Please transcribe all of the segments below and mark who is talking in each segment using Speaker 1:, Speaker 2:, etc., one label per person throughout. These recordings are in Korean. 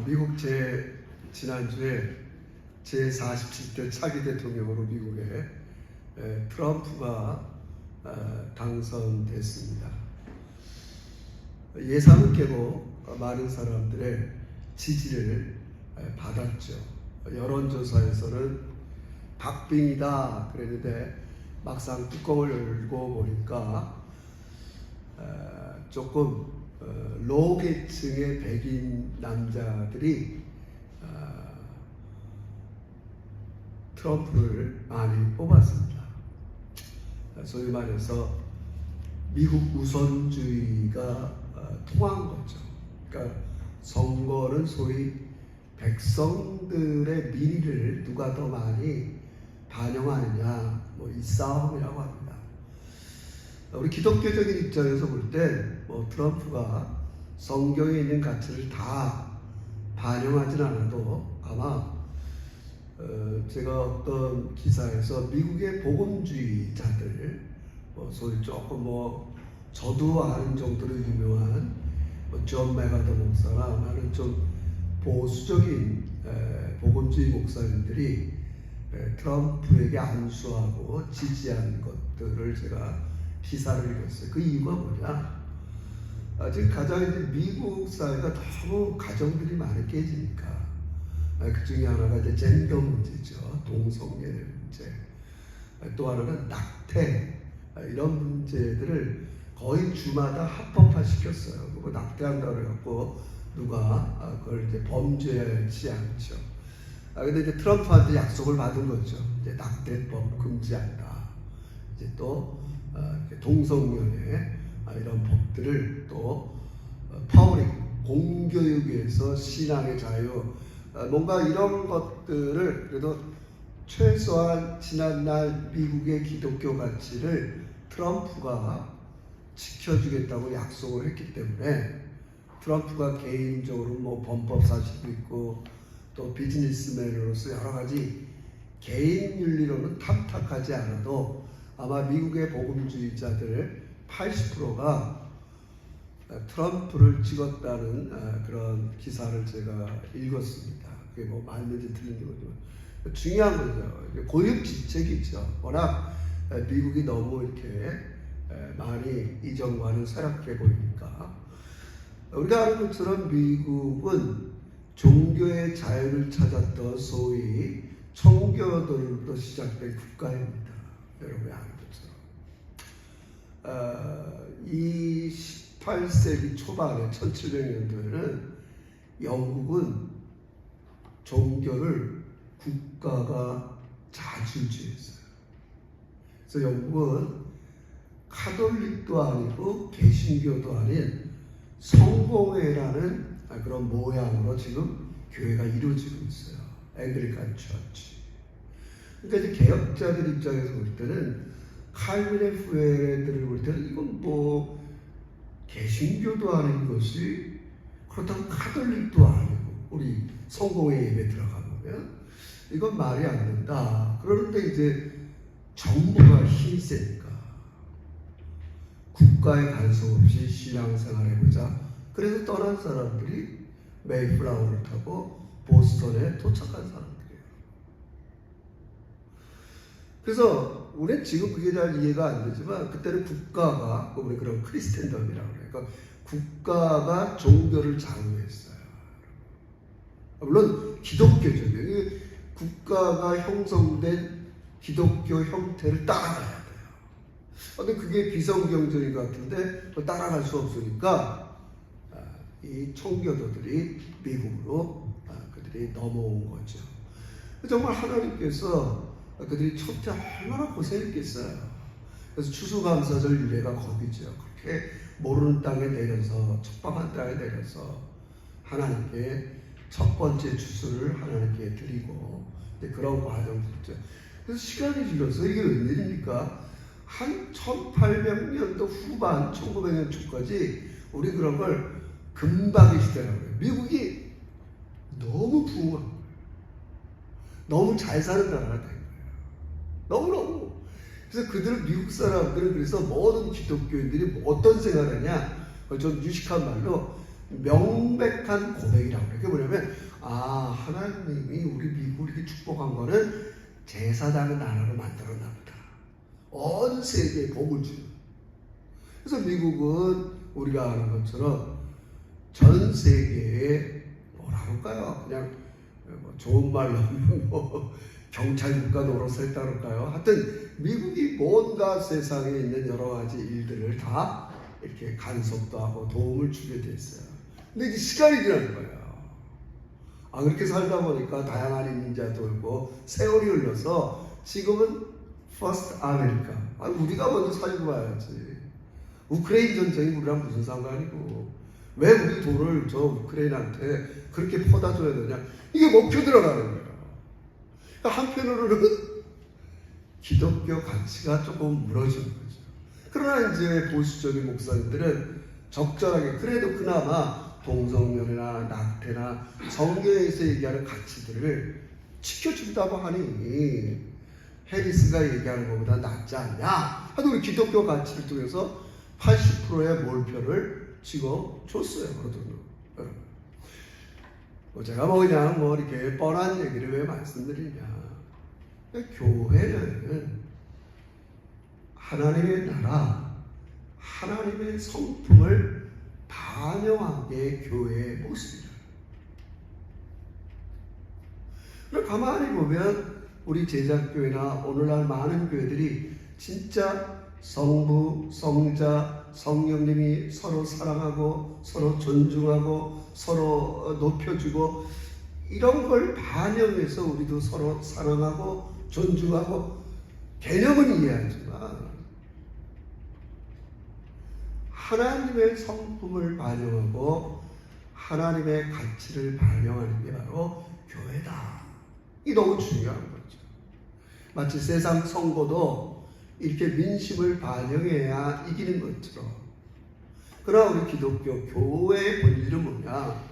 Speaker 1: 미국 지난주에 제47대 차기 대통령으로 미국에 트럼프가 당선됐습니다. 예상을 깨고 많은 사람들의 지지를 받았죠. 여론조사에서는 박빙이다 그랬는데 막상 뚜껑을 열고 보니까 조금 로우 계층의 백인 남자들이 트럼프를 많이 뽑았습니다. 소위 말해서 미국 우선주의가 통한 거죠. 그러니까 선거는 소위 백성들의 민의를 누가 더 많이 반영하느냐, 이 싸움이라고 합니다. 우리 기독교적인 입장에서 볼 때 트럼프가 성경에 있는 가치를 다 반영하진 않아도 아마 제가 어떤 기사에서 미국의 복음주의자들, 소위 조금 저도 아는 정도로 유명한 존 메가더 목사나 많은 좀 보수적인 복음주의 목사님들이 트럼프에게 안수하고 지지한 것들을 제가 기사를 읽었어요. 그 이유가 뭐냐? 지금 가장 이제 미국 사회가 너무 가정들이 많이 깨지니까 그 중에 하나가 이제 젠더 문제죠. 동성애 문제. 또 하나는 낙태. 이런 문제들을 거의 주마다 합법화 시켰어요. 그거 낙태한다고 해갖고 누가 그걸 이제 범죄하지 않죠. 근데 이제 트럼프한테 약속을 받은 거죠. 이제 낙태법 금지한다. 이제 또 동성연애 이런 법들을 또 파워링 공교육에서 신앙의 자유 뭔가 이런 것들을 그래도 최소한 지난날 미국의 기독교 가치를 트럼프가 지켜주겠다고 약속을 했기 때문에 트럼프가 개인적으로 범법 사실도 있고 또 비즈니스맨으로서 여러 가지 개인 윤리로는 탐탁하지 않아도 아마 미국의 복음주의자들 80%가 트럼프를 찍었다는 그런 기사를 제가 읽었습니다. 그게 맞는지 틀린지 모르지만 중요한 거죠. 고육지책이죠. 워낙 미국이 너무 이렇게 많이 이전과는 쇠락해 보이니까 우리가 아는 것처럼 미국은 종교의 자유를 찾았던 소위 청교도로부터 시작된 국가입니다. 여러분이 아는 것처럼 이 18세기 초반에 1700년도에는 영국은 종교를 국가가 자주주의했어요. 그래서 영국은 카톨릭도 아니고 개신교도 아닌 성공회라는 그런 모양으로 지금 교회가 이루어지고 있어요. 앵글리칸 처치. 그러니까 이제 개혁자들 입장에서 볼 때는 칼빈의 후예들을 볼 때는 이건 개신교도 아닌 것이 그렇다고 카톨릭도 아니고 우리 성공회 예배 들어가보면 이건 말이 안 된다. 그런데 이제 정부가 힘이 세니까 국가의 간섭 없이 신앙생활 해보자. 그래서 떠난 사람들이 메이플라워를 타고 보스턴에 도착한 사람들이에요. 그래서 우리는 지금 그게 잘 이해가 안 되지만 그때는 국가가 우리 그런 크리스텐덤이라고 그래요. 그러니까 국가가 종교를 장려했어요. 물론 기독교적이에요. 국가가 형성된 기독교 형태를 따라가야 돼요. 근데 그게 비성경적인 것 같은데 따라갈 수 없으니까 이 청교도들이 미국으로 그들이 넘어온 거죠. 정말 하나님께서 그들이 첫째 얼마나 고생했겠어요. 그래서 추수감사절 유래가 거기죠. 그렇게 모르는 땅에 내려서 척박한 땅에 내려서 하나님께 첫 번째 추수를 하나님께 드리고 그런 과정이죠. 그래서 시간이 지나서 이게 웬일입니까? 한 1800년도 후반 1900년 초까지 우리 그런 걸 금박의 시대라고 해요. 미국이 너무 부흥한 거예요. 너무 잘 사는 나라가 된 거예요. 너무너무. 그래서 미국 사람들은 그래서 모든 기독교인들이 어떤 생활을 하냐, 좀 유식한 말로 명백한 고백이라고 그래요. 그게 뭐냐면 하나님이 우리 미국을 이렇게 축복한 거는 제사장의 나라로 만들었나 보다. 온 세계에 복을 주는. 그래서 미국은 우리가 아는 것처럼 전 세계에 뭐라 할까요? 그냥 좋은 말로 하면 경찰 국가 노릇을 했다 그럴까요? 하여튼 미국이 뭔가 세상에 있는 여러 가지 일들을 다 이렇게 간섭도 하고 도움을 주게 됐어요. 근데 이제 시간이 지난 거예요. 그렇게 살다 보니까 다양한 이민자 돌고 세월이 흘러서 지금은 퍼스트 아메리카. 우리가 먼저 살고 봐야지. 우크레인 전쟁이 우리랑 무슨 상관이고 왜 우리 돈을 저 우크레인한테 그렇게 퍼다 줘야 되냐. 이게 먹혀 들어가는 거예요. 한편으로는 기독교 가치가 조금 무너지는 거죠. 그러나 이제 보수적인 목사님들은 적절하게 그래도 그나마 동성연애나 낙태나 성경에서 얘기하는 가치들을 지켜준다고 하니 해리스가 얘기하는 것보다 낫지 않냐. 하여튼 우리 기독교 가치를 통해서 80%의 몰표를 찍어줬어요. 그러더라고요. 제가 그냥 이렇게 뻔한 얘기를 왜 말씀드리냐. 교회는 하나님의 나라, 하나님의 성품을 반영한 게 교회의 모습이에요. 가만히 보면 우리 제작교회나 오늘날 많은 교회들이 진짜 성부, 성자, 성령님이 서로 사랑하고 서로 존중하고 서로 높여주고 이런 걸 반영해서 우리도 서로 사랑하고 존중하고 개념은 이해하지만 하나님의 성품을 반영하고 하나님의 가치를 반영하는 게 바로 교회다. 이게 너무 중요한 거죠. 마치 세상 선거도 이렇게 민심을 반영해야 이기는 것처럼. 그러나 우리 기독교 교회의 본질은 뭐냐?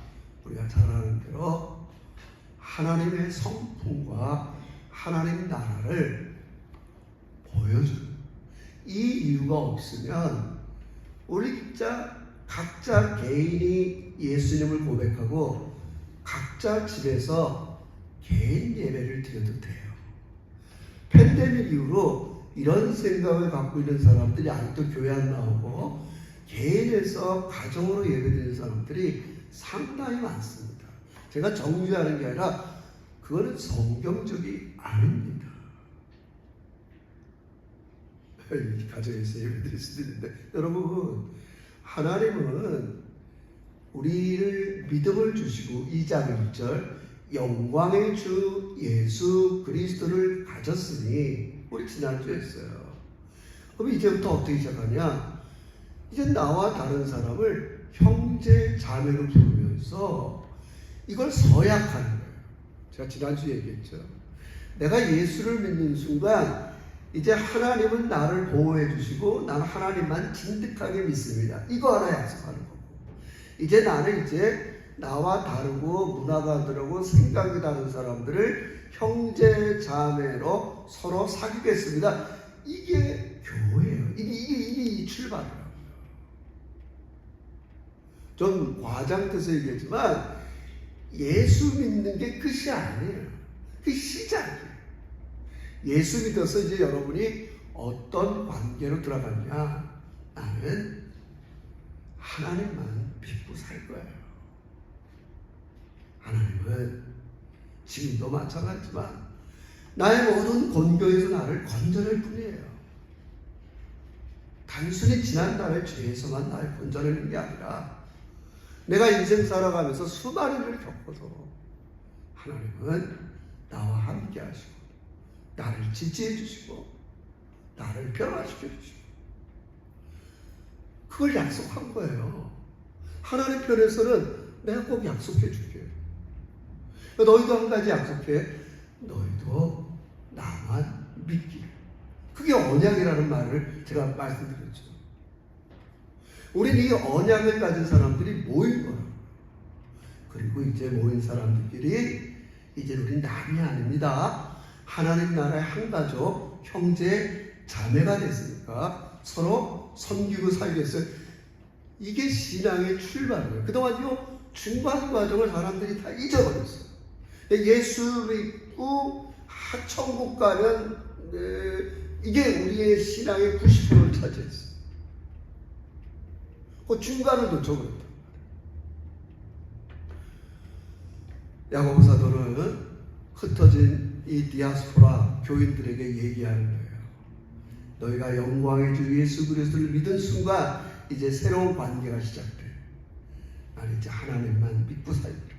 Speaker 1: 우리가 잘 아는 대로 하나님의 성품과 하나님 나라를 보여주는 이 이유가 없으면 우리 진짜 각자 개인이 예수님을 고백하고 각자 집에서 개인 예배를 드려도 돼요. 팬데믹 이후로 이런 생각을 갖고 있는 사람들이 아직도 교회 안 나오고 개인에서 가정으로 예배드리는 사람들이 상당히 많습니다. 제가 정죄하는 게 아니라 그거는 성경적이 아닙니다. 가정에서 예배드릴 수도 있는데 여러분, 하나님은 우리를 믿음을 주시고 2장 1절 영광의 주 예수 그리스도를 가졌으니 우리 지난주에 했어요. 그럼 이제부터 어떻게 시작하냐? 이제 나와 다른 사람을 형제 자매로 부르면서 이걸 서약하는 거예요. 제가 지난주에 얘기했죠. 내가 예수를 믿는 순간 이제 하나님은 나를 보호해 주시고 나는 하나님만 진득하게 믿습니다. 이거 하나 약속하는 거고, 이제 나는 이제 나와 다르고 문화가 다르고 생각이 다른 사람들을 형제 자매로 서로 사귀겠습니다. 이게 교회예요. 이게 출발이에요. 좀 과장돼서 얘기했지만 예수 믿는 게 끝이 아니에요. 그 시작이에요. 예수 믿어서 이제 여러분이 어떤 관계로 들어갔냐? 나는 하나님만 믿고 살 거예요. 하나님은 지금도 마찬가지지만 나의 모든 권고에서 나를 건져낼 뿐이에요. 단순히 지난날의 죄에서만 나를 건져내는 게 아니라 내가 인생 살아가면서 수많은 일을 겪어도 하나님은 나와 함께 하시고 나를 지지해 주시고 나를 변화시켜 주시고 그걸 약속한 거예요. 하나님 편에서는 내가 꼭 약속해 줄게. 너희도 한 가지 약속해. 너희도 나만 믿기를. 그게 언약이라는 말을 제가 말씀드렸죠. 우리는 이 언약을 가진 사람들이 모인 거예요. 그리고 이제 모인 사람들끼리 이제 우린 남이 아닙니다. 하나님 나라의 한 가족, 형제, 자매가 됐으니까 서로 섬기고 살겠어요. 이게 신앙의 출발이에요. 그동안 이 중간 과정을 사람들이 다 잊어버렸어요. 예수를 믿고 천국 가면 이게 우리의 신앙의 90%를 차지했어요. 그 중간을 놓쳐버렸다. 야고보 사도는 흩어진 이 디아스포라 교인들에게 얘기하는 거예요. 너희가 영광의 주 예수 그리스도를 믿은 순간 이제 새로운 관계가 시작돼. 난 이제 하나님만 믿고 살기로.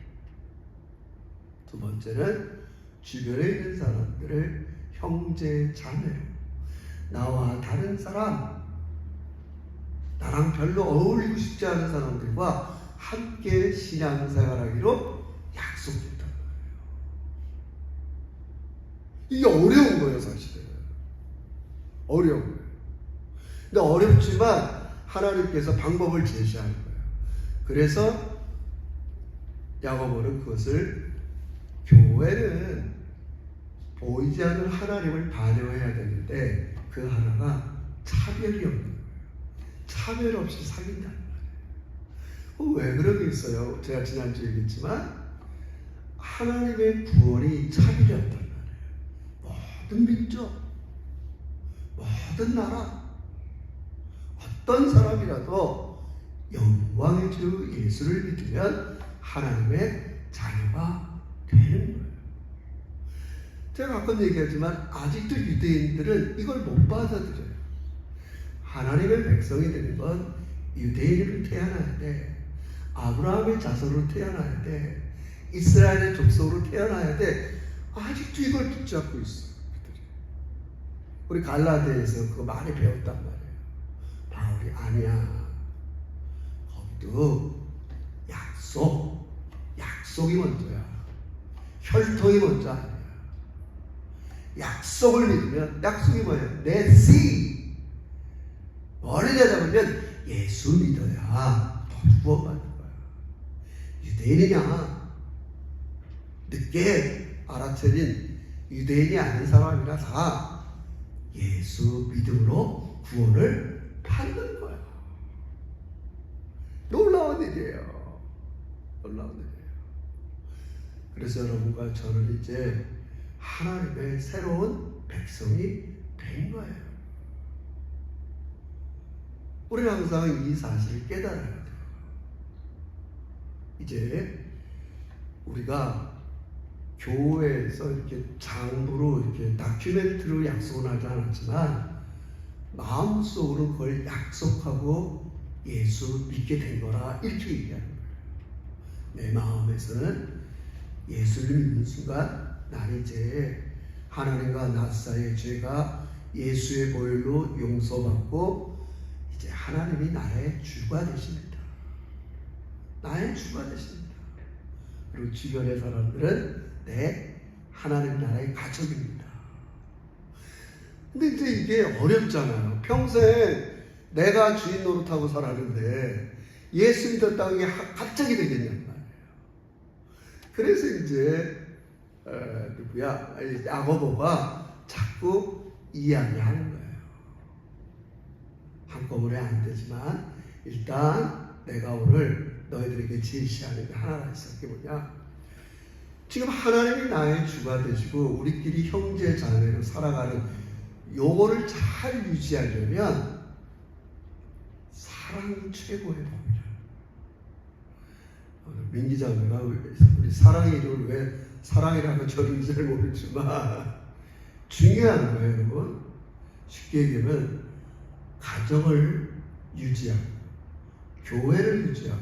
Speaker 1: 두 번째는 주변에 있는 사람들을 형제 자매로, 나와 다른 사람, 나랑 별로 어울리고 싶지 않은 사람들과 함께 신앙생활하기로 약속했단 말이에요. 이게 어려운 거예요, 사실은. 어려운 거예요. 근데 어렵지만 하나님께서 방법을 제시하는 거예요. 그래서 야고보는 그것을, 교회는 보이지 않는 하나님을 반영해야 되는데 그 하나가 차별이 없는 거예요. 차별 없이 사귄다는 말이에요. 왜 그러겠어요? 제가 지난주에 얘기했지만 하나님의 구원이 차별이 없단 말이에요. 모든 민족, 모든 나라, 어떤 사람이라도 영광의 주 예수를 믿으면 하나님의 자녀가 되는 거예요. 제가 가끔 얘기하지만 아직도 유대인들은 이걸 못 받아들여요. 하나님의 백성이 되는 건 유대인으로 태어나야 돼. 아브라함의 자손으로 태어나야 돼. 이스라엘의 족속으로 태어나야 돼. 아직도 이걸 붙잡고 있어요. 우리 갈라디아에서 그거 많이 배웠단 말이에요. 바울이 아니야. 거기도 약속이 먼저야. 혈통이 먼저 아니야. 약속을 믿으면, 약속이 뭐예요? 내 씨. 뭐를 찾아보면 예수 믿어야 구원받는 거야. 유대인이냐? 늦게 알아차린 유대인이 아닌 사람이라 다 예수 믿음으로 구원을 받는 거야. 놀라운 일이에요. 놀라운 일이에요. 그래서 여러분과 저는 이제 하나님의 새로운 백성이 된 거예요. 우리는 항상 이 사실을 깨달아야 돼요. 이제 우리가 교회에서 이렇게 장부로 이렇게 다큐멘트로 약속은 하지 않았지만 마음속으로 그걸 약속하고 예수 믿게 된 거라 이렇게 얘기하는 거예요. 내 마음에서는 예수를 믿는 순간 난 이제 하나님과 나 사이의 죄가 예수의 보혈로 용서받고 이제 하나님이 나의 주가 되십니다. 나의 주가 되십니다. 그리고 주변의 사람들은 내 하나님 나라의 가족입니다. 근데 이제 이게 어렵잖아요. 평생 내가 주인 노릇하고 살았는데 예수 믿었다고 이게 갑자기 되겠냔 말이에요. 그래서 이제 야고보가 자꾸 이야기하는 거예요. 한꺼번에 안 되지만 일단 내가 오늘 너희들에게 제시하는 게 하나가 있어. 그게 뭐냐? 지금 하나님이 나의 주가 되시고 우리끼리 형제 자매로 살아가는 요거를 잘 유지하려면 사랑이 최고의 법이라. 민 기자가 우리 사랑의 이름을 왜 사랑이라고 저는지 잘 모르지만 중요한 거예요, 여러분. 쉽게 얘기하면 가정을 유지하고 교회를 유지하고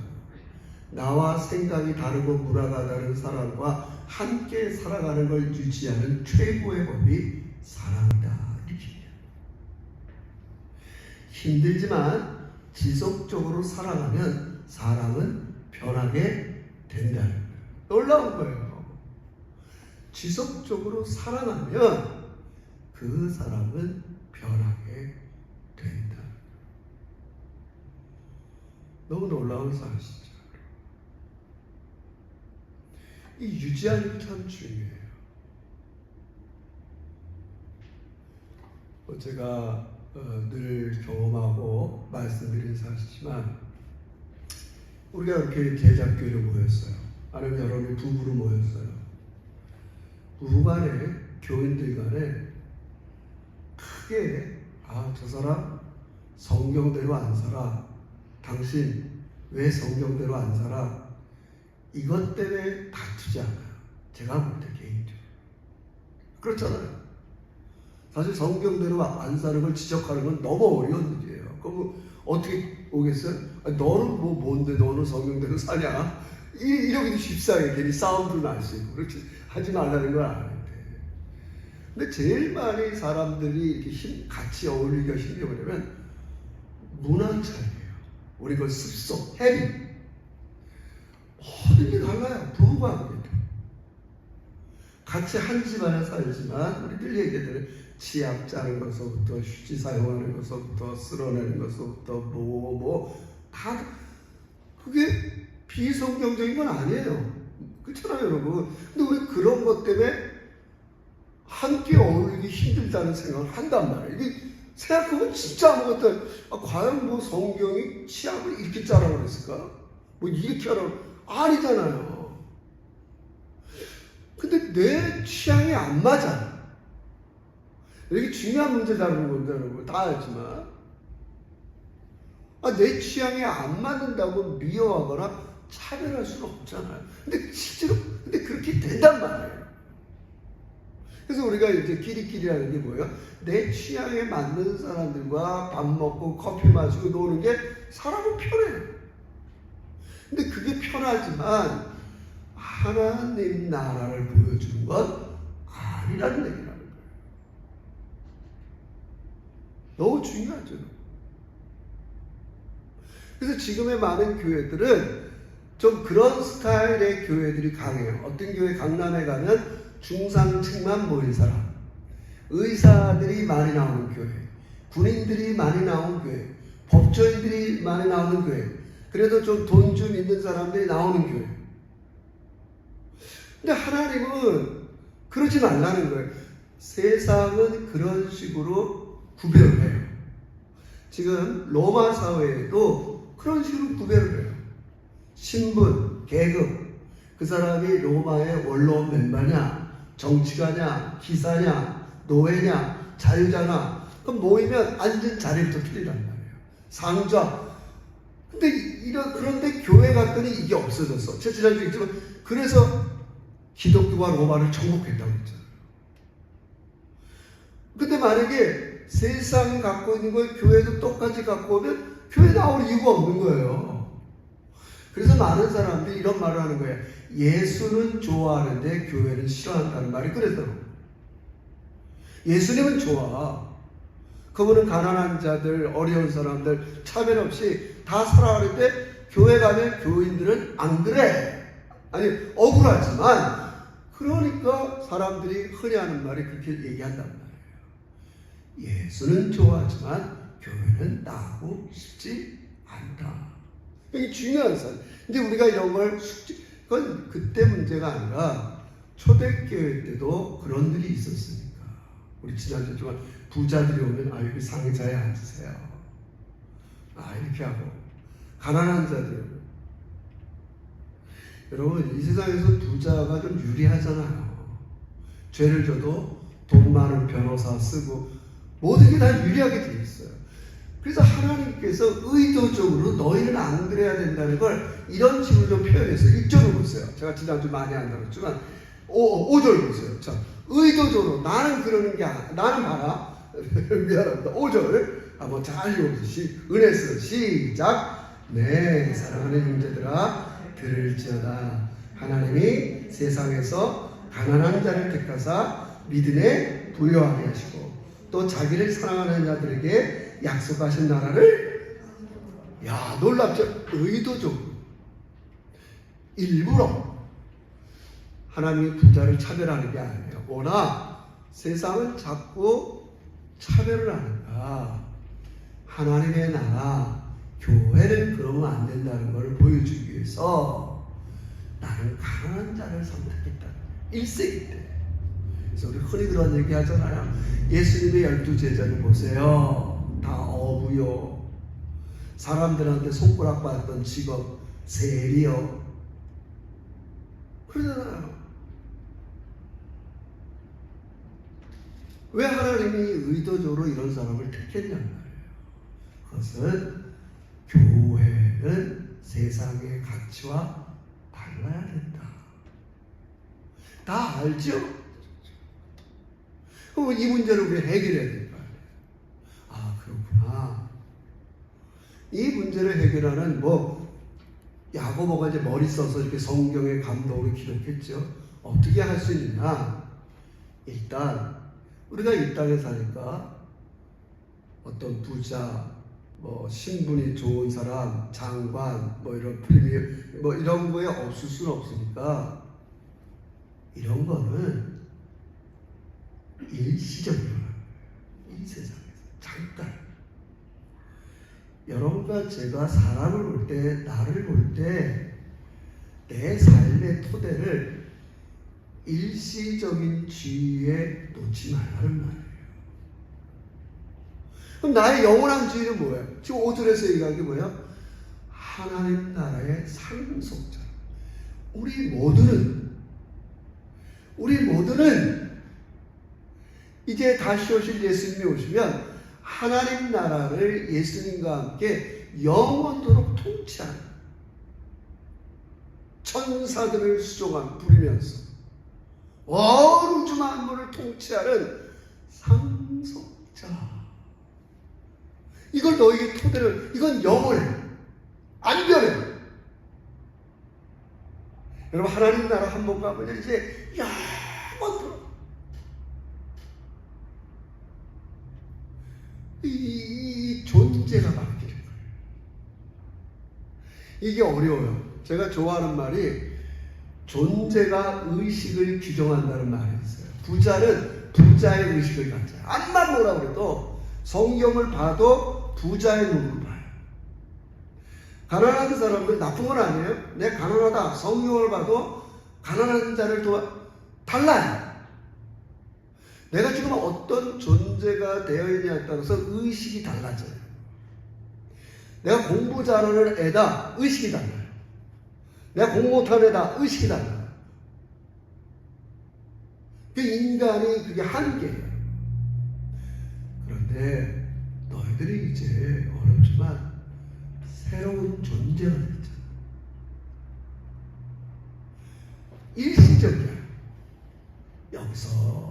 Speaker 1: 나와 생각이 다르고 문화가 다른 사람과 함께 살아가는 걸 유지하는 최고의 법이 사랑이다. 이렇게 힘들지만 지속적으로 살아가면 사람은 변하게 된다는 거예요. 놀라운 거예요. 지속적으로 살아가면 그 사람은 변하게 된다. 너무 놀라운 사실이죠. 이 유지하는 게 참 중요해요. 제가 늘 경험하고 말씀드린 사실이지만 우리가 이렇게 제자교회로 모였어요. 아니면 여러분이 부부로 모였어요. 부부간에, 교인들 간에 크게 저 사람 성경대로 안 살아. 당신 왜 성경대로 안 살아? 이것 때문에 다투지 않아요. 제가 볼 때 개인적으로. 그렇잖아요. 사실 성경대로 안 사는 걸 지적하는 건 너무 어려운 일이에요. 그럼 어떻게 오겠어요? 너는 뭔데 너는 성경대로 사냐? 이러기도 쉽사하게 괜히 싸움도 날 수 있고 그렇지 하지 말라는 걸 아는데. 근데 제일 많이 사람들이 이렇게 같이 어울리기가 힘든 게 뭐냐면 문화 차이예요. 우리 그 습속, 해비. 모든 게 달라요. 부부관계도. 같이 한 집안에 살지만 우리들 얘기들은 치약 짜는 것부터 휴지 사용하는 것부터 쓸어내는 것부터 다 그게 비성경적인 건 아니에요. 그렇잖아요, 여러분. 근데 우리 그런 것 때문에 함께 어울리기 힘들다는 생각을 한단 말이에요. 이게 생각해보면 진짜 아무것도 과연 성경이 치약을 이렇게 짜라고 그랬을까? 이렇게 하라고 아니잖아요. 근데 내 취향이 안 맞아. 이게 중요한 문제라는 건데 여러분 다 알지만 내 취향에 안 맞는다고 미워하거나 차별할 수는 없잖아요. 근데 실제로 그렇게 된단 말이에요. 그래서 우리가 이제 끼리끼리라는 게 뭐예요? 내 취향에 맞는 사람들과 밥 먹고 커피 마시고 노는 게 사람은 편해요. 근데 그게 편하지만 하나님 나라를 보여주는 건 아니라는 얘기라는 거예요. 너무 중요하죠. 그래서 지금의 많은 교회들은 좀 그런 스타일의 교회들이 강해요. 어떤 교회 강남에 가면 중상층만 모인 사람, 의사들이 많이 나오는 교회, 군인들이 많이 나오는 교회, 법조인들이 많이 나오는 교회, 그래도 좀 돈 좀 있는 사람들이 나오는 교회. 근데 하나님은 그러지 말라는 거예요. 세상은 그런 식으로 구별을 해요. 지금 로마 사회에도 그런 식으로 구별을 해요. 신분, 계급, 그 사람이 로마의 원로원 멤버냐, 정치가냐, 기사냐, 노예냐, 자유자냐, 그럼 모이면 앉은 자리부터 틀리단 말이에요. 상좌. 그런데 교회 갔더니 이게 없어졌어. 제가 지난주에 얘기했지만, 그래서 기독교가 로마를 정복했다고 했잖아요. 근데 만약에 세상이 갖고 있는 걸 교회도 똑같이 갖고 오면 교회 나올 이유가 없는 거예요. 그래서 많은 사람들이 이런 말을 하는 거예요. 예수는 좋아하는데 교회는 싫어한다는 말이 그래서 예수님은 좋아. 그분은 가난한 자들, 어려운 사람들 차별 없이 다 살아가는데 교회 가면 교인들은 안 그래. 아니 억울하지만 그러니까 사람들이 흔히 하는 말이 그렇게 얘기한단 말이에요. 예수는 좋아하지만 교회는 나하고 싶지 않다. 이게 중요한 사실. 근데 우리가 이런 걸 그건 그때 문제가 아니라 초대교회 때도 그런 일이 있었으니까. 우리 지난주 동안 부자들이 오면 여기 상자에 앉으세요. 이렇게 하고 가난한 자들. 여러분 이 세상에서 부자가 좀 유리하잖아요. 죄를 져도 돈 많은 변호사 쓰고 모든 게 다 유리하게 돼 있어요. 그래서 하나님께서 의도적으로 너희는 안 그래야 된다는 걸 이런 식으로 좀 표현했어요. 1절을 보세요. 제가 지난주 많이 안 다뤘지만 5절 보세요. 자, 의도적으로 나는 그러는 게 아니야. 나는 봐라. 미안합니다. 5절 한번 잘 읽어보세요. 은혜스 시작. 네, 사랑하는 형제들아 들을지어다. 하나님이 세상에서 가난한 자를 택하사 믿음에 부유하게 하시고 또 자기를 사랑하는 자들에게 약속하신 나라를 놀랍죠. 의도적으로 일부러 하나님이 부자를 차별하는 게 아니에요. 워낙 세상은 자꾸 차별을 하니까 하나님의 나라 교회는 그러면 안 된다는 걸 보여주기 위해서 나는 가난한 자를 선택했다. 1세기 때. 그래서 우리 흔히 그런 얘기 하잖아요. 예수님의 12제자를 보세요. 다 어부요. 사람들한테 손가락 받던 직업 세리여. 그러잖아요. 왜 하나님이 의도적으로 이런 사람을 택했냔 말이에요. 그것은 교회는 세상의 가치와 달라야 된다. 다 알죠? 그럼 이 문제를 우리 해결해야 될 거 아니에요. 아, 그렇구나. 이 문제를 해결하는 야고보가 이제 머리 써서 이렇게 성경의 감동으로 기록했죠. 어떻게 할 수 있나? 일단 우리가 이 땅에 사니까 어떤 부자, 신분이 좋은 사람, 장관, 이런 프리미엄, 이런 거에 없을 수는 없으니까 이런 거는 일시적이야. 이 세상에서 잠깐. 여러분과 제가 사람을 볼 때, 나를 볼 때 내 삶의 토대를 일시적인 지위에 놓지 말라는 말이에요. 그럼 나의 영원한 지위는 뭐예요? 지금 5절에서 얘기한 게 뭐예요? 하나님 나라의 상속자. 우리 모두는 이제 다시 오실 예수님이 오시면 하나님 나라를 예수님과 함께 영원토록 통치하는, 천사들을 수종한 부리면서 온 우주 만물을 통치하는 상속자. 이걸 너에게 토대를, 이건 영원해. 안 변해. 여러분, 하나님 나라 한 번 가면 이제 영원토록 이 존재가 바뀌는 거예요. 이게 어려워요. 제가 좋아하는 말이 존재가 의식을 규정한다는 말이 있어요. 부자는 부자의 의식을 갖잖아요. 암만 뭐라 그래도 성경을 봐도 부자의 눈으로 봐요. 가난한 사람들 나쁜 건 아니에요. 내 가난하다. 성경을 봐도 가난한 자를 달라요. 내가 지금 어떤 존재가 되어 있냐에 따라서 의식이 달라져요. 내가 공부 잘하는 애다. 의식이 달라요. 내가 공부 못하는 애다. 의식이 달라요. 그 인간이 그게 한계예요. 그런데 너희들이 이제 어렵지만 새로운 존재가 됐잖아. 일시적이야. 여기서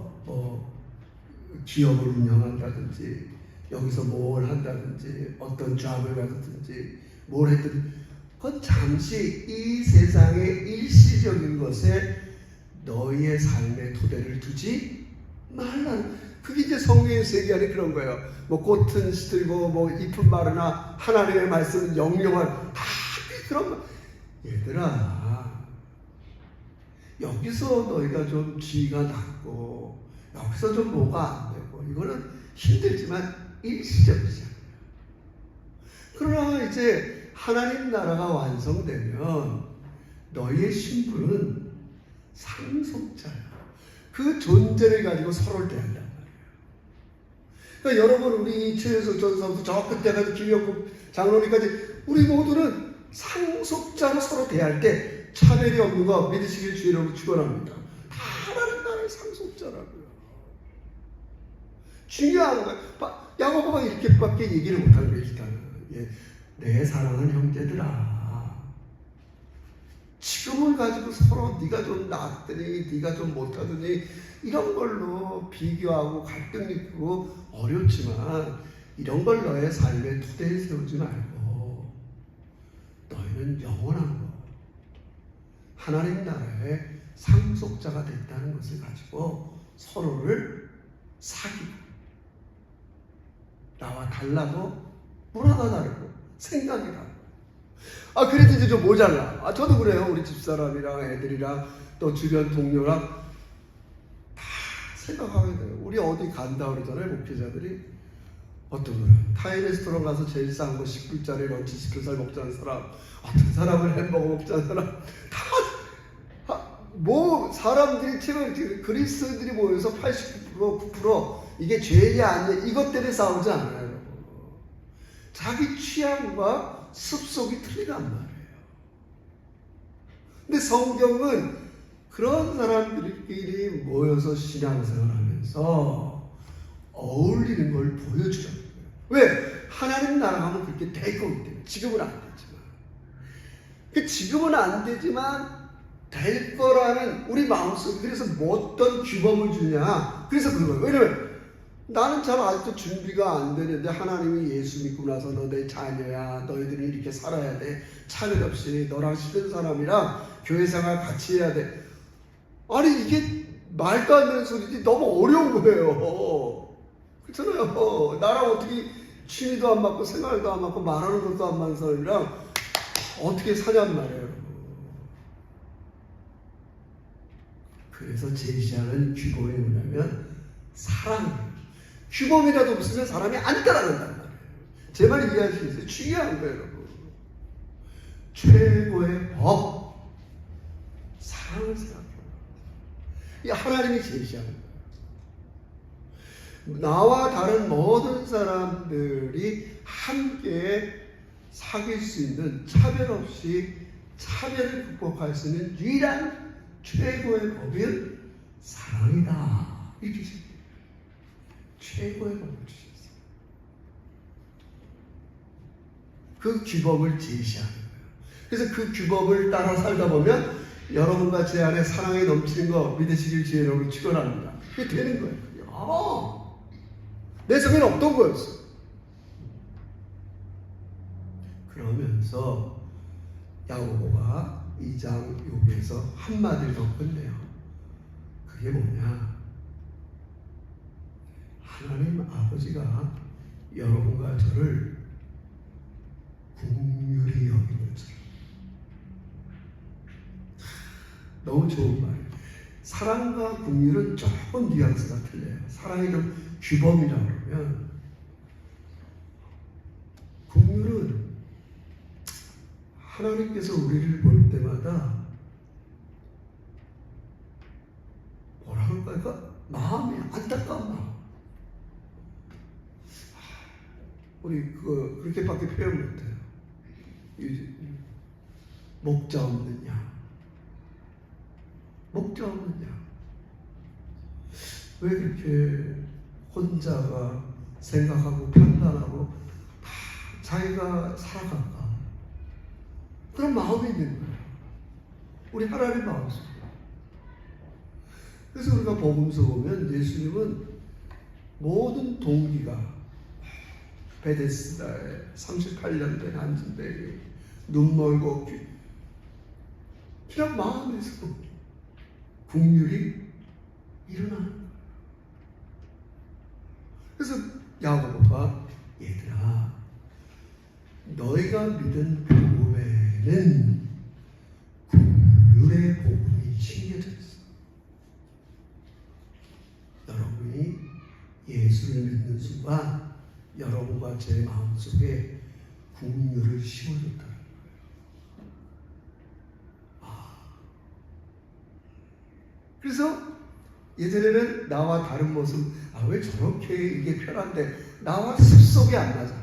Speaker 1: 기업을 운영한다든지, 여기서 뭘 한다든지, 어떤 잡을 가든지, 뭘 했든지, 그건 잠시 이 세상의 일시적인 것에 너희의 삶의 토대를 두지 말라는, 그게 이제 성경에서 얘기하는 그런 거예요. 꽃은 시들고 잎은 마르나 하나님의 말씀은 영영한, 다 그런 거. 얘들아, 여기서 너희가 좀 지위가 낮고 여기서 좀 뭐가 안 되고 이거는 힘들지만 일시적이잖아요. 그러나 이제 하나님 나라가 완성되면 너희의 신분은 상속자야. 그 존재를 가지고 서로를 대한단 말이에요. 그러니까 여러분, 우리 최혜석 전사부터 저 끝에까지 김영국 장로님까지 우리 모두는 상속자로 서로 대할 때 차별이 없는 거 믿으시길 주의로 축원합니다. 다 하나님 나라의 상속자라고요. 중요한 거예요. 야고보가 이렇게밖에 얘기를 못하는 거예요. 일단은 내 사랑하는 형제들아, 지금을 가지고 서로 네가 좀 낫더니 네가 좀 못하더니 이런 걸로 비교하고 갈등 느끼고 어렵지만 이런 걸 너의 삶의 토대에 세우지 말고 너희는 영원한 거, 하나님 나라의 상속자가 됐다는 것을 가지고 서로를 사귀고, 나와 달라도 문화가 다르고 생각이 다르고, 그래도 이제 좀 모자라. 저도 그래요. 우리 집사람이랑 애들이랑 또 주변 동료랑 다 생각하게 돼요. 우리 어디 간다 그러잖아요. 목회자들이. 어떤 거예요? 타이 레스토랑 가서 제일 싼 거 10불짜리 런치 시켜서 먹자는 사람, 어떤 사람은 햄버거 먹자는 사람, 사람들이 지금 그리스도인들이 모여서 89%, 9% 이게 죄냐 아니냐 이것 때문에 싸우지 않아요. 자기 취향과 습속이 틀리단 말이에요. 근데 성경은 그런 사람들끼리 모여서 신앙생활 하면서 어울리는 걸 보여주라는 거예요. 왜? 하나님 나라 하면 그렇게 될 거기 때문에. 지금은 안 되지만. 지금은 안 되지만 될 거라는 우리 마음속에 그래서 뭐 어떤 규범을 주냐. 그래서 그런 거예요. 왜냐면 나는 잘 아직도 준비가 안 되는데 하나님이 예수 믿고 나서 너 내 자녀야. 너희들이 이렇게 살아야 돼. 차별 없이 너랑 싫은 사람이랑 교회 생활 같이 해야 돼. 아니 이게 말도 안 되는 소리지. 너무 어려운 거예요. 그렇잖아요. 나랑 어떻게 취미도 안 맞고 생활도 안 맞고 말하는 것도 안 맞는 사람이랑 어떻게 사냔 말이에요. 그래서 제시하는 규범이 뭐냐면 사랑이에요. 규범이라도 없으면 사람이 안 따라간단 말이에요. 제 말 이해하시겠어요? 중요한 거예요, 여러분. 최고의 법, 사랑을 생각해요. 이 하나님이 제시하는 거예요. 나와 다른 모든 사람들이 함께 사귈 수 있는 차별 없이 차별을 극복할 수 있는 유일한 최고의 법은 사랑이다. 이렇게 생각해요. 최고의 법을 주셨어요. 그 규범을 제시하는 거예요. 그래서 그 규범을 따라 살다 보면 여러분과 제 안에 사랑이 넘치는 거 믿으시길 주의 이름으로 축원합니다. 그게 되는 거예요. 내 속에는 없던 거였어. 그러면서 야고보가 2장 여기에서 한마디를 더 끝내요. 그게 뭐냐? 하나님 아버지가 여러분과 저를 긍휼히 여기는 줄. 너무 좋은 말이에요. 사랑과 긍휼은 조금 뉘앙스가 틀려요. 사랑이 좀 규범이라고 그러면 긍휼은 하나님께서 우리를 볼 때마다 뭐라 그럴까요? 그러니까 마음이 안타까운 마음. 우리 그렇게밖에 표현 못해요. 목자 없는 양. 목자 없는 양. 왜 그렇게 혼자가 생각하고 판단하고 다 자기가 살아갈까? 그런 마음이 있는 거예요. 우리 하나님 마음속에. 그래서 우리가 복음서 보면 예수님은 모든 동기가 베데스다에 38년 된 한진대에 눈 멀고 그냥 마음에서 긍휼이 일어나는 거예요. 그래서 야고보가 얘들아 너희가 믿은 복음에는 긍휼의 복음이 심겨져 있어. 여러분이 예수를 믿는 순간 여러분과 제 마음속에 긍휼을 심어줬다는 거예요. 그래서 예전에는 나와 다른 모습, 왜 저렇게 이게 편한데 나와 습속이 안 맞아.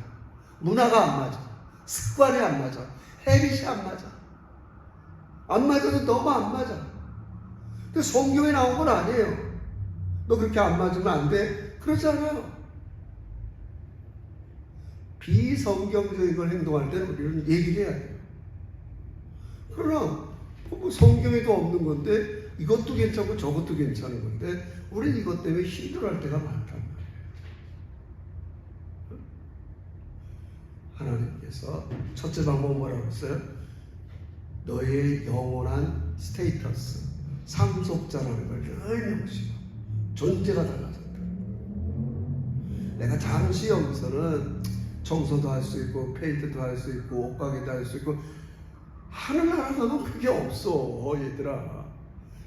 Speaker 1: 문화가 안 맞아. 습관이 안 맞아. 헤빗이 안 맞아. 안 맞아도 너무 안 맞아. 근데 성경에 나온 건 아니에요. 너 그렇게 안 맞으면 안 돼. 그러지 않아요. 비성경적인 걸 행동할 때는 우리는 얘기를 해야 돼요. 그러나 뭐 성경에도 없는 건데 이것도 괜찮고 저것도 괜찮은 건데 우리는 이것 때문에 힘들어할 때가 많단 말이에요. 하나님께서 첫째 방법은 뭐라고 했어요? 너의 영원한 스테이터스, 상속자라는 걸 늘 명시하고 존재가 달라졌다. 내가 잠시 여기서는 청소도 할 수 있고 페인트도 할 수 있고 옷가게도 할 수 있고 하늘나라 가면 그게 없어 얘들아.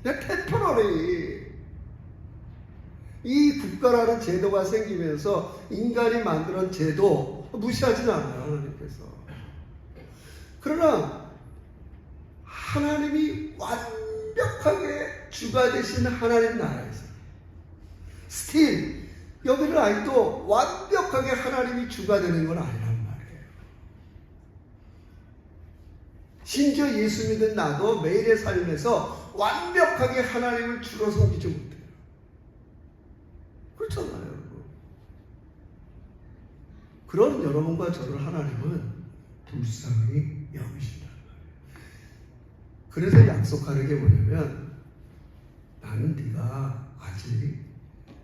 Speaker 1: 그냥 템포러리. 이 국가라는 제도가 생기면서 인간이 만드는 제도 무시하지는 않아요 하나님께서. 그러나 하나님이 완벽하게 주가 되신 하나님 나라에서 스틸 여기는 아직도 완벽하게 하나님이 주가 되는 건 아니란 말이에요. 심지어 예수 믿은 나도 매일의 삶에서 완벽하게 하나님을 주로 섬기지 못해요. 그렇잖아요, 여러분. 그런 여러분과 저를 하나님은 불쌍히 여기신다는 거예요. 그래서 약속하는 게 뭐냐면, 나는 네가 아직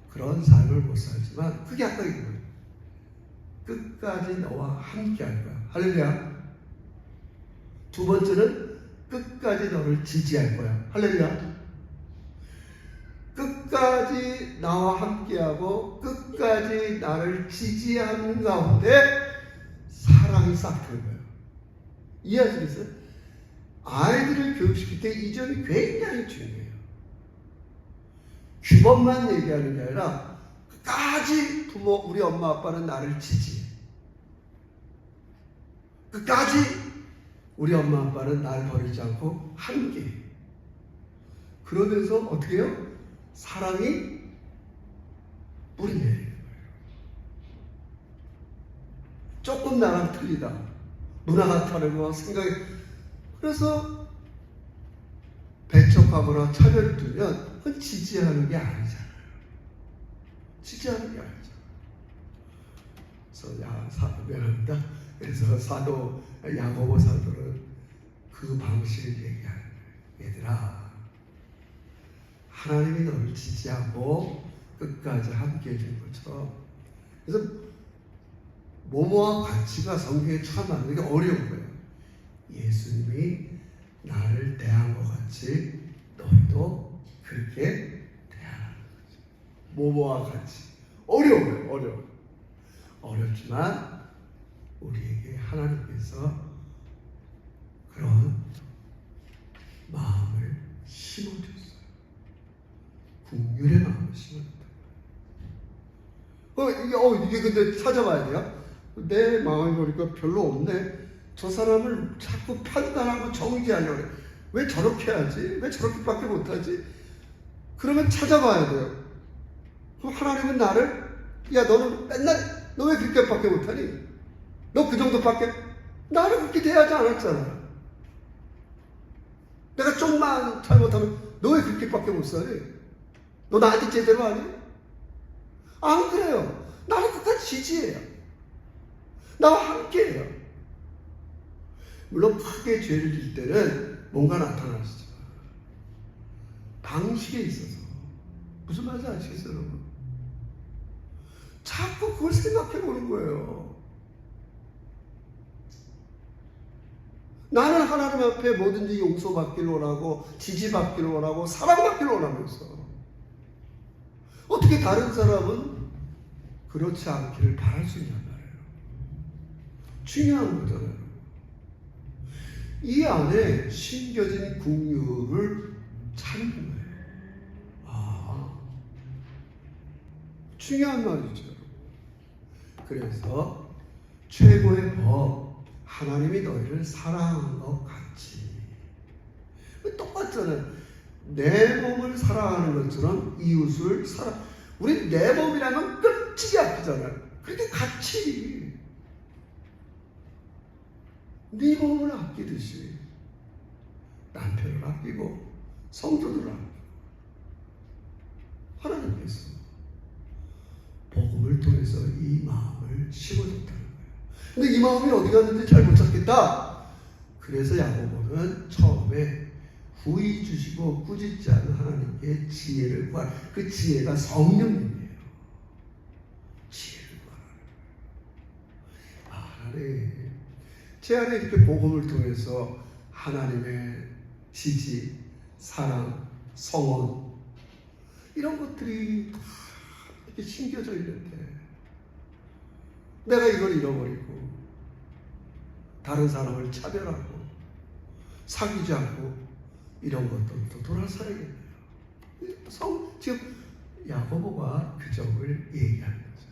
Speaker 1: 그런 삶을 못 살지만, 그게 아까 이거예요. 끝까지 너와 함께 할 거야. 할렐루야. 두 번째는 끝까지 너를 지지할 거야. 할렐루야. 끝까지 나와 함께하고 끝까지 나를 지지하는 가운데 사랑이 싹트는 거예요. 이해하시겠어요? 아이들을 교육시킬 때 이 점이 굉장히 중요해요. 규범만 얘기하는 게 아니라 끝까지 부모, 우리 엄마 아빠는 나를 지지해. 끝까지 우리 엄마 아빠는 날 버리지 않고 함께. 그러면서 어떻게 해요? 사랑이 뿌리 내리는 거예요. 조금 나랑 틀리다. 문화가 다르고 생각이. 그래서 배척하거나 차별을 두면 그건 지지하는 게 아니잖아요. 지지하는 게 아니잖아요. 그래서 미안합니다. 그래서 사도 야고보 사도는 그 방식을 얘기하는 거예요. 얘들아, 하나님이 너를 지지하고 끝까지 함께 해준 것처럼. 그래서 모모와 가치가 성경에 처음 나오는 게 어려운 거예요. 예수님이 나를 대한 것 같이 너희도 그렇게 대하는 거죠. 모모와 가치. 어려워요. 어려워. 어렵지만 우리에게 하나님께서 그런 마음을 심어줬어요. 긍휼의 마음을 심어줬다. 이게 근데 찾아봐야 돼요. 내 마음이 보니까 별로 없네. 저 사람을 자꾸 판단하고 정지하려고 해. 왜 저렇게 하지? 왜 저렇게밖에 못하지? 그러면 찾아봐야 돼요. 그럼 하나님은 나를, 야, 너는 맨날, 너 왜 그렇게밖에 못하니? 너 그 정도밖에? 나를 그렇게 대하지 않았잖아. 내가 좀만 잘못하면 너 왜 그렇게밖에 못 사니? 너 나한테 제대로 하니? 안 그래요. 나는 끝까지 지지해요. 나와 함께해요. 물론 크게 죄를 질 때는 뭔가 나타나시죠. 방식에 있어서. 무슨 말인지 아시겠어요, 여러분? 자꾸 그걸 생각해 보는 거예요. 나는 하나님 앞에 뭐든지 용서받기를 원하고 지지받기를 원하고 사랑받기를 원하면서 어떻게 다른 사람은 그렇지 않기를 바랄 수 있냔 말이에요. 중요한 거잖아요. 이 안에 심겨진 긍휼을 찾는 거예요. 중요한 말이죠. 그래서 최고의 법, 하나님이 너희를 사랑한 것 같이. 똑같잖아요. 내 몸을 사랑하는 것처럼 이웃을 사랑. 우리 내 몸이라면 끝이게 아프잖아요. 그렇게 같이 네 몸을 아끼듯이 남편을 아끼고 성도들을 아끼고 하나님께서 복음을 통해서 이 마음을 심어줬다는 거예요. 근데 이 마음이 어디 갔는지 잘 못 찾겠다. 그래서 야고보는 처음에 후히 주시고 꾸짖지 않은 하나님께 지혜를 구하라. 그 지혜가 성령님이에요. 지혜를 구하라. 하나님, 제 안에 이렇게 복음을 통해서 하나님의 지지, 사랑, 성원 이런 것들이 다 이렇게 심겨져 있는데 내가 이걸 잃어버리고 다른 사람을 차별하고 사귀지 않고 이런 것들도 돌아서야겠네요. 지금 야고보가 그 점을 얘기하는 거죠.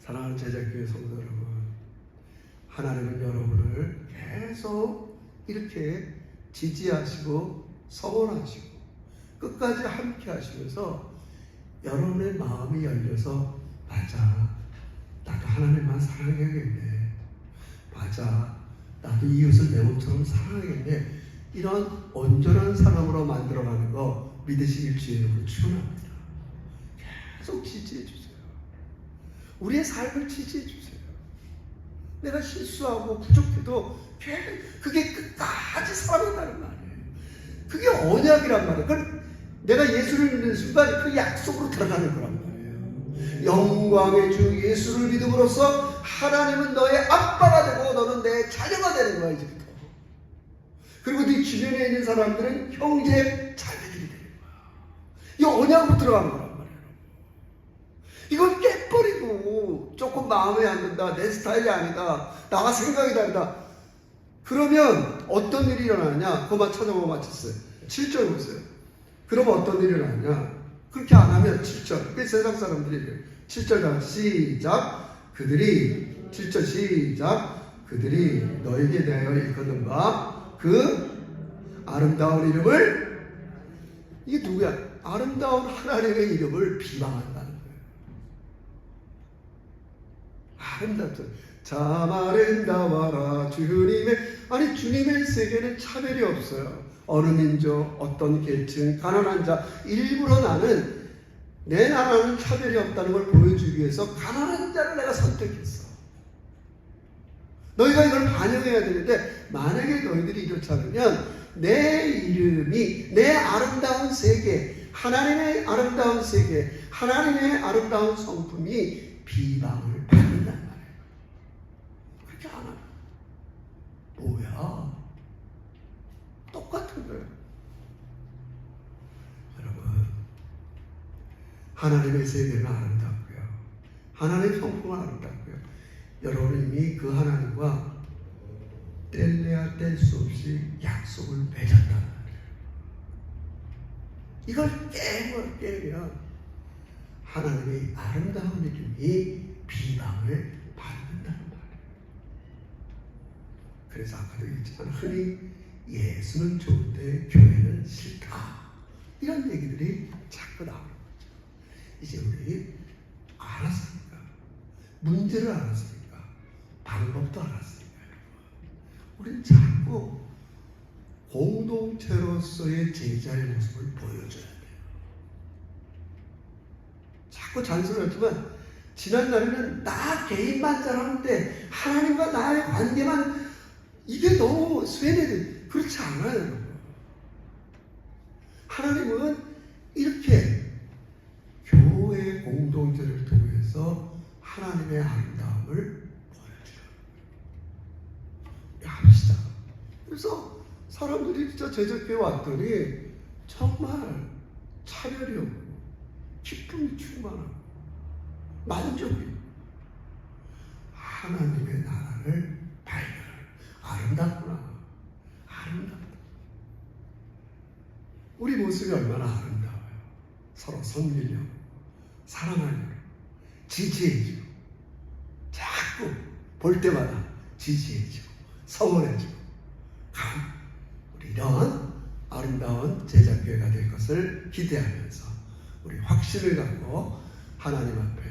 Speaker 1: 사랑하는 제자교회 성도 여러분, 하나님은 여러분을 계속 이렇게 지지하시고 서원하시고 끝까지 함께 하시면서 여러분의 마음이 열려서 맞아, 나도 하나님만 사랑해야겠네. 맞아, 나도 이웃을 내 몸처럼 사랑하겠네. 이런 온전한 사랑으로 만들어가는 거 믿으시길 주의 이름으로 축원합니다. 계속 지지해 주세요. 우리의 삶을 지지해 주세요. 내가 실수하고 부족해도 그게 끝까지 사랑한다는 말이에요. 그게 언약이란 말이에요. 그건 내가 예수를 믿는 순간 그 약속으로 들어가는 거란 말이에요. 영광의 주 예수를 믿음으로써 하나님은 너의 아빠가 되고 너는 내 자녀가 되는 거야 이제부터. 그리고 네 주변에 있는 사람들은 형제 자매들이 되는 거야. 이 언약으로 들어가는 거란 말이에요. 이걸 깨버리고 조금 마음에 안 든다, 내 스타일이 아니다, 나가 생각이 다르다. 그러면 어떤 일이 일어나냐? 그것만 찾아보고 마쳤어요. 7절 보세요. 그러면 어떤 일이 일어나냐? 그렇게 안 하면 7절. 그게 세상 사람들이 7절 다 시작. 그들이 7절 시작. 그들이 너에게 내가 일컫는가? 그 아름다운 이름을, 이게 누구야? 아름다운 하나님의 이름을 비방한다는 거예요. 아름답죠. 참 아름다워라 주님의, 아니 주님의 세계는 차별이 없어요. 어느 민족, 어떤 계층, 가난한 자, 일부러 나는 내 나라는 차별이 없다는 걸 보여주기 위해서 가난한 자를 내가 선택했어. 너희가 이걸 반영해야 되는데 만약에 너희들이 이렇지 않으면 내 이름이, 내 아름다운 세계, 하나님의 아름다운 세계, 하나님의 아름다운 성품이 비방을 받는단 말이에요. 그렇게 안 하면 뭐야? 똑같은 거예요. 여러분, 하나님의 세계는 아름답고요, 하나님의 성품은 아름답고요. 여러분은 이미 그 하나님과 뗄래야 뗄 수 없이 약속을 맺었단 말이에요. 이걸 깨면 하나님의 아름다운 이름이 비방을 받는다는 말이에요. 그래서 아까도 얘기했지만 흔히 예수는 좋은데 교회는 싫다, 이런 얘기들이 자꾸 나오는 거죠. 이제 우리 알았으니까, 문제를 알았으니까, 방법도 알았으니까 우리는 자꾸 공동체로서의 제자의 모습을 보여줘야 돼요. 자꾸 잔소리하지만 지난날에는 나 개인만 잘하는데 하나님과 나의 관계만, 이게 너무 쇠뇌돼. 그렇지 않아요, 여러분. 하나님은 이렇게 교회 공동체를 통해서 하나님의 아름다움을 보여줘요. 합시다. 그래서 사람들이 진짜 제자교회 왔더니 정말 차별이 없고 기쁨이 충만하고 만족이, 하나님의 나라를 발견하는, 아름답구나, 아름답다. 우리 모습이 얼마나 아름다워요. 서로 섬기려고, 사랑하려고, 지지해주고, 자꾸 볼 때마다 지지해주고 서원해주고, 우리 이런 아름다운 제자교회가 될 것을 기대하면서 우리 확신을 갖고 하나님 앞에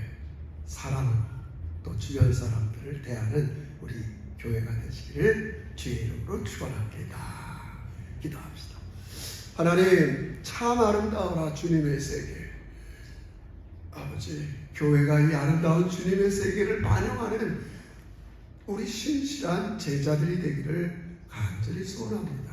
Speaker 1: 사랑하고 또 주변 사람들을 대하는 우리 교회가 되시기를 주의 이름으로 축원합니다. 기도합시다. 하나님, 참 아름다워라 주님의 세계. 아버지, 교회가 이 아름다운 주님의 세계를 반영하는 우리 신실한 제자들이 되기를 간절히 소원합니다.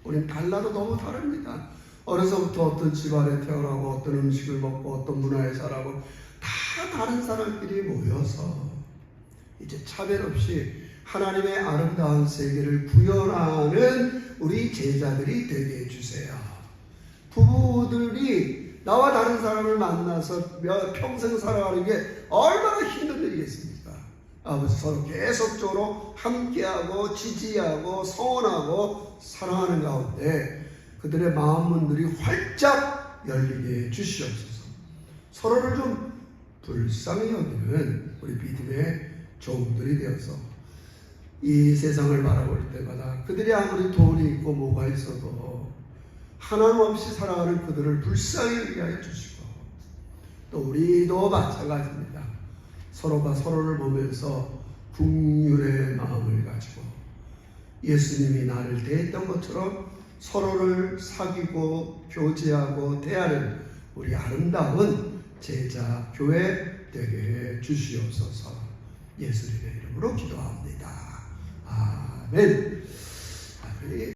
Speaker 1: 우린 달라도 너무 다릅니다. 어려서부터 어떤 집안에 태어나고 어떤 음식을 먹고 어떤 문화에 자라고 다 다른 사람끼리 모여서 이제 차별 없이 하나님의 아름다운 세계를 구현하는 우리 제자들이 되게 해주세요. 부부들이 나와 다른 사람을 만나서 평생 살아가는 게 얼마나 힘든 일이겠습니까? 아버지, 서로 계속적으로 함께하고 지지하고 성원하고 사랑하는 가운데 그들의 마음문들이 활짝 열리게 해주시옵소서. 서로를 좀 불쌍히 여기는 우리 믿음의 종들이 되어서 이 세상을 바라볼 때마다 그들이 아무리 돈이 있고 뭐가 있어도 하나님 없이 살아가는 그들을 불쌍히 여기게 해주시고, 또 우리도 마찬가지입니다. 서로가 서로를 보면서 긍휼의 마음을 가지고 예수님이 나를 대했던 것처럼 서로를 사귀고 교제하고 대하는 우리 아름다운 제자 교회 되게 해 주시옵소서. 예수님의 이름으로 기도합니다. 아멘.